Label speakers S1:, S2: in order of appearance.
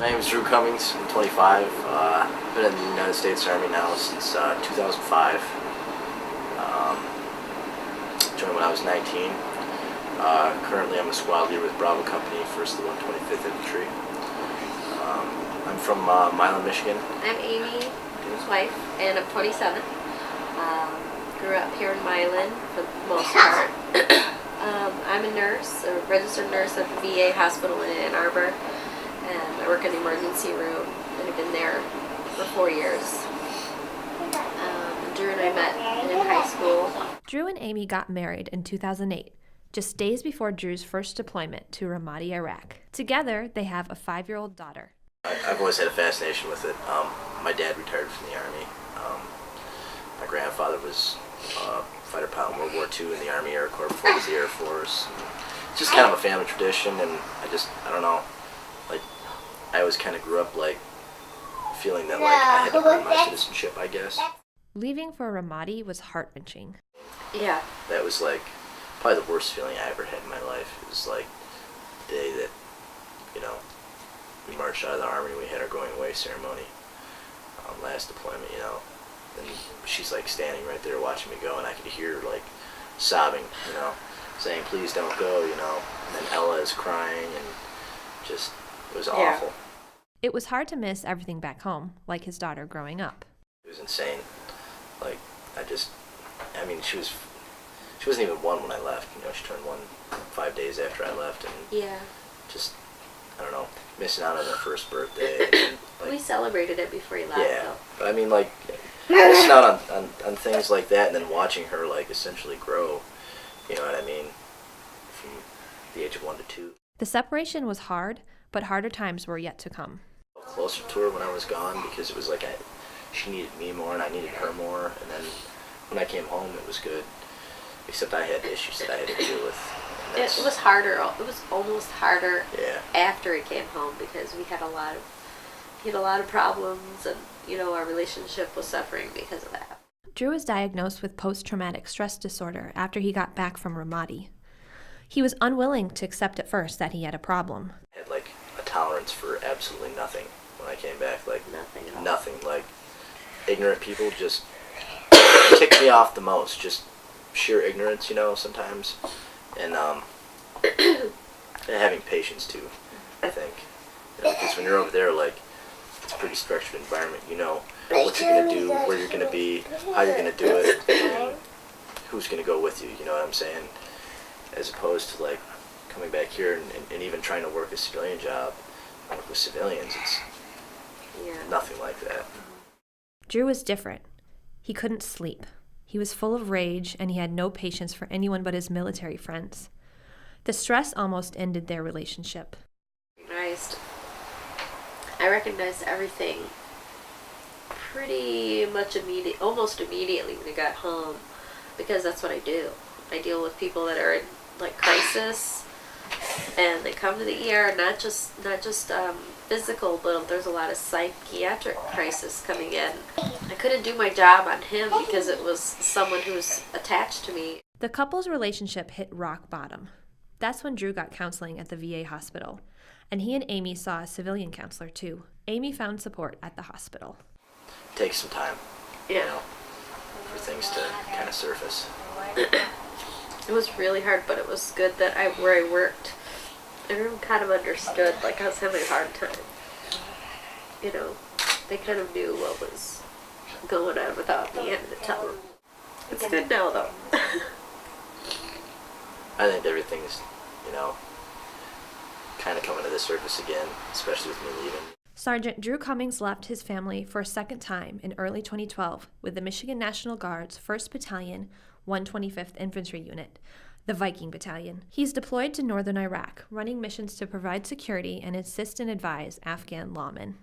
S1: My name is Drew Cummings. I'm 25. I've been in the United States Army now since 2005. Joined when I was 19. Currently I'm a squad leader with Bravo Company, 1st of the 125th Infantry. I'm from Milan, Michigan.
S2: I'm Amy, Drew's wife, and I'm 27. Grew up here in Milan for the most part. I'm a nurse, a registered nurse at the VA hospital in Ann Arbor, and I work in the emergency room, and I've been there for 4 years. Drew and I met in high school.
S3: Drew and Amy got married in 2008, just days before Drew's first deployment to Ramadi, Iraq. Together, they have a 5-year-old daughter.
S1: I've always had a fascination with it. My dad retired from the Army. My grandfather was a fighter pilot in World War II in the Army Air Corps before he was the Air Force. It's just kind of a family tradition, and I don't know, like, I always kind of grew up, like, feeling that, like, I had to earn my citizenship, I guess.
S3: Leaving for Ramadi was heart-wrenching.
S2: Yeah.
S1: That was, like, probably the worst feeling I ever had in my life. It was, like, the day that, you know, we marched out of the Army, we had our going away ceremony, last deployment, you know, and she's like standing right there watching me go, and I could hear her like sobbing, you know, saying please don't go, you know, and then Ella is crying, and just, it was awful.
S3: It was hard to miss everything back home, like his daughter growing up.
S1: It was insane. Like, I mean, she wasn't even 1 when I left, you know, she turned 1 5 days after I left, and just, I don't know, missing out on her first birthday. And, like,
S2: we celebrated it before he left, though.
S1: But I mean, like, missing out on things like that, and then watching her, like, essentially grow, you know what I mean, from the age of 1 to 2.
S3: The separation was hard, but harder times were yet to come.
S1: Closer to her when I was gone, because it was like she needed me more and I needed her more, and then when I came home it was good, except I had issues that I had to deal with.
S2: It was harder. It was almost harder after he came home, because he had a lot of problems, and you know, our relationship was suffering because of that.
S3: Drew was diagnosed with post-traumatic stress disorder after he got back from Ramadi. He was unwilling to accept at first that he had a problem.
S1: I had like a tolerance for absolutely nothing when I came back, like
S2: nothing at all.
S1: Nothing. Like, ignorant people just ticked me off the most, just sheer ignorance, you know, sometimes. And having patience too, I think. You know, because when you're over there, like, it's a pretty structured environment. You know what you're gonna do, where you're gonna be, how you're gonna do it, and who's gonna go with you. You know what I'm saying? As opposed to like coming back here and even trying to work a civilian job with civilians, it's nothing like that.
S3: Drew was different. He couldn't sleep. He was full of rage, and he had no patience for anyone but his military friends. The stress almost ended their relationship.
S2: I recognized everything pretty much almost immediately when I got home, because that's what I do. I deal with people that are in like crisis, and they come to the ER, not just physical, but there's a lot of psychiatric crisis coming in. I couldn't do my job on him because it was someone who was attached to me.
S3: The couple's relationship hit rock bottom. That's when Drew got counseling at the VA hospital, and he and Amy saw a civilian counselor too. Amy found support at the hospital.
S1: It takes some time, you know, for things to kind of surface.
S2: It was really hard, but it was good that where I worked, everyone kind of understood, like, I was having a hard time. You know, they kind of knew what was going on without me having to tell them. It's good now, though.
S1: I think everything's, you know, kind of coming to the surface again, especially with me leaving.
S3: Sergeant Drew Cummings left his family for a second time in early 2012 with the Michigan National Guard's 1st Battalion, 125th Infantry Unit, the Viking Battalion. He's deployed to northern Iraq, running missions to provide security and assist and advise Afghan lawmen.